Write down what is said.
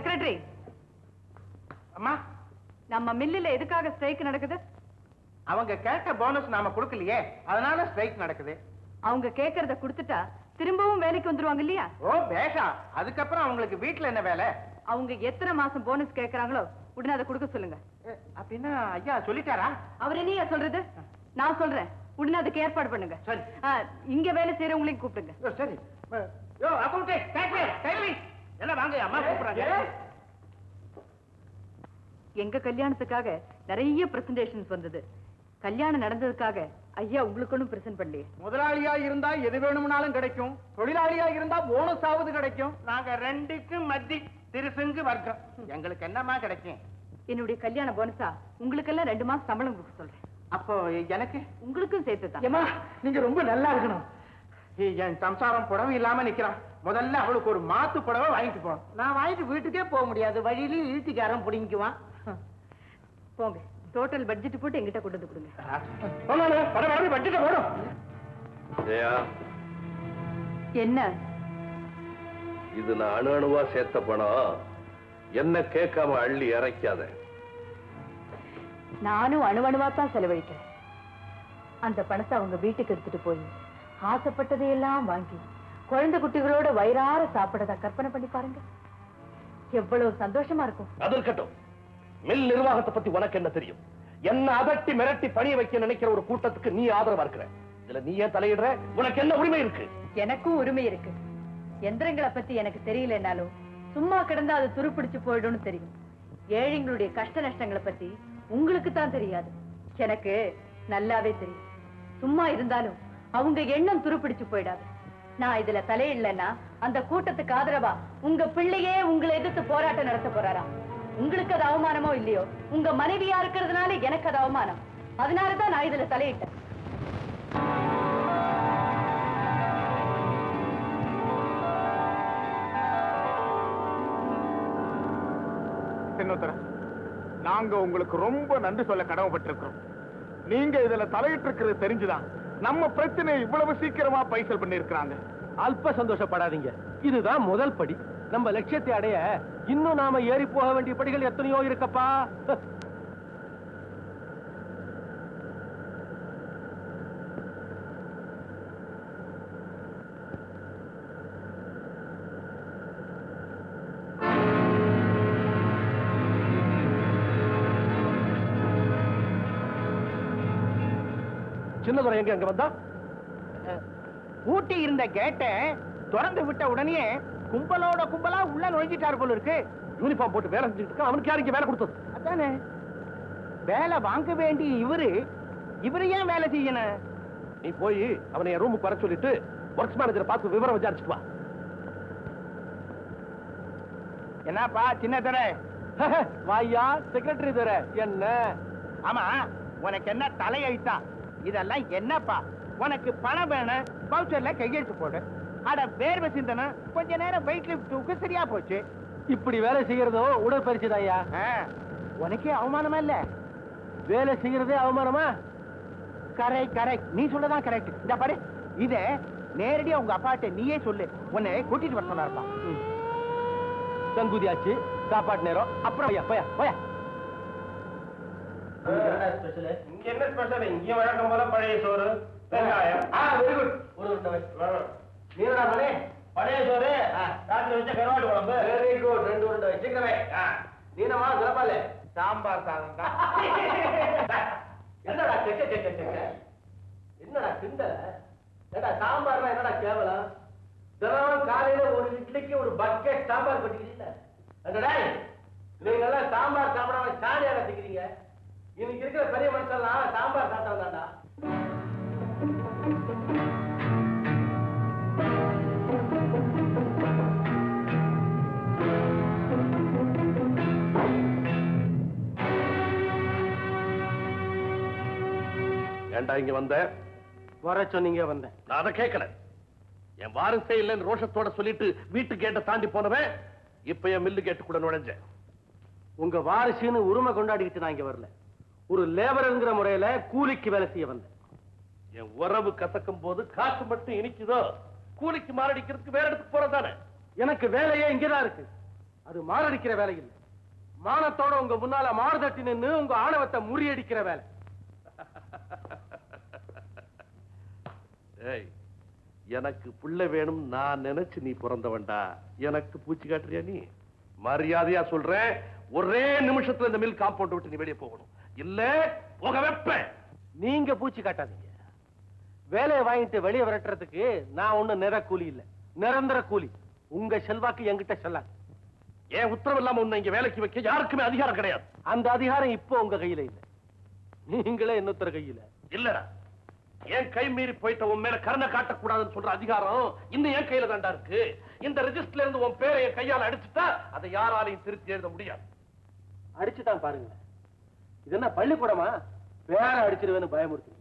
Secretary. அம்மா, நம்ம மில்லில் எதுக்காக ஸ்ட்ரைக் நடக்குது? அவங்க கேட்ட போனஸ் நாம கொடுக்கலையே, அதனால ஸ்ட்ரைக் நடக்குது. அவங்க கேட்கறத கொடுத்துட்டா திரும்பவும் வேலைக்கு வந்துருவாங்க இல்லையா? ஓ பேஷா. அதுக்கப்புறம் அவங்களுக்கு வீட்டுல என்ன வேலை? அவங்க எத்தனை மாசம் போனஸ் கேட்கறாங்களோ உடனே அதை கொடுக்க சொல்லுங்க. அப்படின்னா ஐயா சொல்லிட்டாரா? அவர் என்னையா சொல்றது? நான் சொல்றேன், உடனே அதுக்கு ஏற்பாடு பண்ணுங்க. சரி. இங்க வேலை செய்யறவங்களையும் கூப்பிடுங்க. சரி. எல்லாம் வாங்க, அம்மா கூப்பிடுறாங்க. எங்க கல்யாணத்துக்காக நிறைய பிரசன்டேஷன்ஸ் வந்தது. கல்யாணம் நடந்ததுக்காக ஐயா உங்களுக்கு ஒன்றும் பிரசன்ட் பண்ணலையே. முதலாளியா இருந்தா எது வேணும்னாலும் கிடைக்கும், தொழிலாளியா இருந்தா போனஸ் ஆவது கிடைக்கும். நாங்க ரெண்டுக்கும் மத்தி திருசங்கு வர்க்கம். எங்களுக்கு என்னமா கிடைக்கும்? என்னுடைய கல்யாண போனஸா உங்களுக்கெல்லாம் 2 மாசம் சம்பளம் கொடுக்க சொல்றேன். அப்போ எனக்கு உங்களுக்கும் சேர்த்துதான். ஏமா நீங்க ரொம்ப நல்லா இருக்கணும். என் சம்சாரம் புடவை இல்லாம நிக்கிறான். முதல்ல அவளுக்கு ஒரு மாத்து புடவை வாங்கிட்டு போகணும். நான் வாங்கிட்டு வீட்டுக்கே போக முடியாது, வழியிலேயே இழுத்துக்காரன் பிடிக்குவான். போங்க, டோட்டல் பட்ஜெட் போட்டு எங்கிட்ட கொண்டு வந்து கொடுங்க. என்ன இது? நான் அணு அணுவா சேர்த்த பணம். என்ன கேட்காம அள்ளி இறைக்காத. நானும் அணுவணுவா தான் செலவழிக்கிறேன். அந்த பணத்தை அவங்க வீட்டுக்கு எடுத்துட்டு போய் ஆசைப்பட்டதையெல்லாம் வாங்கி குழந்தை குட்டிகளோட வயிறார சாப்பிடறத கற்பனை பண்ணி பாருங்க, எவ்வளவு சந்தோஷமா இருக்கும். அது இருக்கட்டும். மில் நிர்வாகத்தை பத்தி உனக்கு என்ன தெரியும்? என்ன அதட்டி மிரட்டி பணிய வைக்க நினைக்கிற ஒரு கூட்டத்துக்கு நீ ஆதரவா இருக்கிற. இதுல நீ ஏன் தலையிடுற? உனக்கு என்ன உரிமை இருக்கு? எனக்கும் உரிமை இருக்கு. எந்திரங்களை பத்தி எனக்கு தெரியலனாலும் சும்மா கிடந்தா அது துருப்பிடிச்சு போயிடும்னு தெரியும். ஏழைங்களுடைய கஷ்ட நஷ்டங்களை பத்தி உங்களுக்கு தான் தெரியாது, எனக்கு நல்லாவே தெரியும். சும்மா இருந்தாலும் அவங்க எண்ணம் துருப்பிடிச்சு போயிடாது. நான் இதுல தலையிடலன்னா அந்த கூட்டத்துக்கு ஆதரவா உங்க பிள்ளையே உங்களை எதிர்த்து போராட்டம் நடத்த போறாரா? உங்களுக்கு அது அவமானமோ இல்லையோ, உங்க மனைவியா இருக்கிறதுனால எனக்கு அது அவமானம். அதனாலதான் நான் இதுல தலையிட்டேன். நாங்க உங்களுக்கு ரொம்ப நன்றி சொல்ல கடமைப்பட்டிருக்கிறோம். நீங்க இதுல தலையிட்டு இருக்கிறது தெரிஞ்சுதான் நம்ம பிரச்சனை இவ்வளவு சீக்கிரமா பைசல் பண்ணி இருக்கிறாங்க. அல்ப சந்தோஷப்படாதீங்க, இதுதான் முதல் படி. நம்ம லட்சியத்தை அடைய இன்னும் நாம ஏறி போக வேண்டிய படிகள் எத்தனையோ இருக்கப்பா. சின்னதுரை எங்க அங்க வந்தா? ஊட்டி இருந்த கேட்டை திறந்து விட்ட உடனே கும்பலோட கும்பலா உள்ள நுழைஞ்சிட்டாரு போல இருக்கு. யூனிஃபார்ம் போட்டு வேலை செஞ்சுட்டு இருக்க. அவனுக்கு யாருக்கு வேலை கொடுத்தது? அதானே வேலை வாங்க வேண்டிய இவரு ஏன் வேலை செய்யணும்? நீ போய் அவனை என் ரூமுக்கு வர சொல்லிட்டு ஒர்க்ஸ் மேனேஜரை பார்த்து விவரம் விசாரிச்சுட்டு வா. என்னப்பா சின்ன தர? வாயா செக்ரட்டரி தர. என்ன? ஆமா, உனக்கு என்ன தலையெழுத்தா? இதெல்லாம் என்னப்பா? உனக்கு பணம் வேணும், பவுச்சர்ல கையெழுத்து போடு. அட வேர்வை சிந்தனை கொஞ்ச நேரம் வெயிட் லிஃப்ட் தூக்கு, சரியா போச்சு. இப்படி வேலை செய்யறதோ உடற்பயிற்சி தாயா. உனக்கே அவமானமா இல்ல? வேலை செய்யறதே அவமானமா? கரெக்ட் கரெக்ட், நீ சொல்லதான் கரெக்ட். இந்த பாரு, இத நேரடியா உங்க அப்பாட்ட நீயே சொல்லு. உன்னை கூட்டிட்டு வர சொன்னாருப்பா. சங்குதியாச்சு, சாப்பாட்டு நேரம். அப்புறம் போயா போயா. இங்க என்ன ஸ்பெஷல்? இங்க வழக்கம் போல பழைய சோறு, வெங்காயம். Very good. ஒரு உருண்டை வை. நீரடா மணி? பழைய சோறு, ராத்திரி வச்ச கருவாட்டு குழம்பு. Very good. 2 உருண்டை வை. சீக்கிரம் வை. நீனமா சிறப்பாலே சாம்பார் சாதம் தான். என்னடா என்னடா கிண்டல? ஏடா சாம்பார்னா என்னடா கேவலம்? தினமும் காலையில ஒரு இட்லிக்கு ஒரு பக்கெட் சாம்பார் கொட்டிக்கிறீங்க. நீங்க எல்லாம் சாம்பார் சாப்பிடாம சாணியா கத்திக்கிறீங்க. இன்னைக்கு இருக்கிற பெரிய மனுஷன்லாம் சாம்பார் சாப்பிட்டவங்க தான்டா. ஏண்டா இங்க வந்த? வர சொன்னீங்க வந்தேன். நான் அதை கேட்கல. என் வாரிசே இல்லைன்னு ரோஷத்தோட சொல்லிட்டு வீட்டு கேட்ட தாண்டி போனவன் இப்ப என் மில்லு கேட்டு கூட நுழைஞ்சேன். உங்க வாரிசுன்னு உரிமை கொண்டாடிக்கிட்டு நான் இங்க வரல. ஒரு லேபர்ங்கிற முறையில கூலிக்கு வேலை செய்ய வந்தேன். என் உறவு கசக்கும் போது காசு மட்டும் இனிக்குதோ, கூலிக்கு மாரடிக்கிறதுக்கு வேற இடத்துக்கு போறதானே? எனக்கு வேலையே இங்கதான் இருக்கு. அது மாரடிக்கிற வேலை இல்லை. மானத்தோட உங்க முன்னால மாறுதட்டி நின்னு உங்க ஆணவத்தை முறியடிக்கிற வேலை. ஏய், எனக்கு புள்ள வேணும் நான் நினைச்சு நீ பிறந்தவன்டா. எனக்கு பூச்சி காட்டுறியா நீ? மரியாதையா சொல்றேன், ஒரே நிமிஷத்துல இந்த மில் காம்பவுண்ட் விட்டு நீ வெளியே போகணும், இல்ல போக வைப்பேன். நீங்க பூச்சி காட்டாதீங்க. வேலையை வாங்கிட்டு வெளியே விரட்டுறதுக்கு நான் ஒண்ணு நிற கூலி இல்ல, நிரந்தர கூலி. உங்க செல்வாக்கு என்கிட்ட செல்லாது. ஏன் உத்தரவு இல்லாம உன்னை இங்க வேலைக்கு வைக்க யாருக்குமே அதிகாரம் கிடையாது. அந்த அதிகாரம் இப்போ உங்க கையில இல்ல, நீங்களே இன்னொருத்தர் கையில. இல்லடா, என் கை மீறி போயிட்ட உன் மேல கருணை காட்டக்கூடாதுன்னு சொல்ற அதிகாரம் இன்னும் என் கையில தாண்டா இருக்கு. இந்த ரெஜிஸ்டர்ல இருந்து உன் பேரை என் கையால அடிச்சுட்டா அதை யாராலையும் திருத்தி எழுத முடியாது. அடிச்சுதான் பாருங்க. இது என்ன பள்ளிக்கூடமா? பேர அடிச்சிருவேன்னு பயமுறுத்து.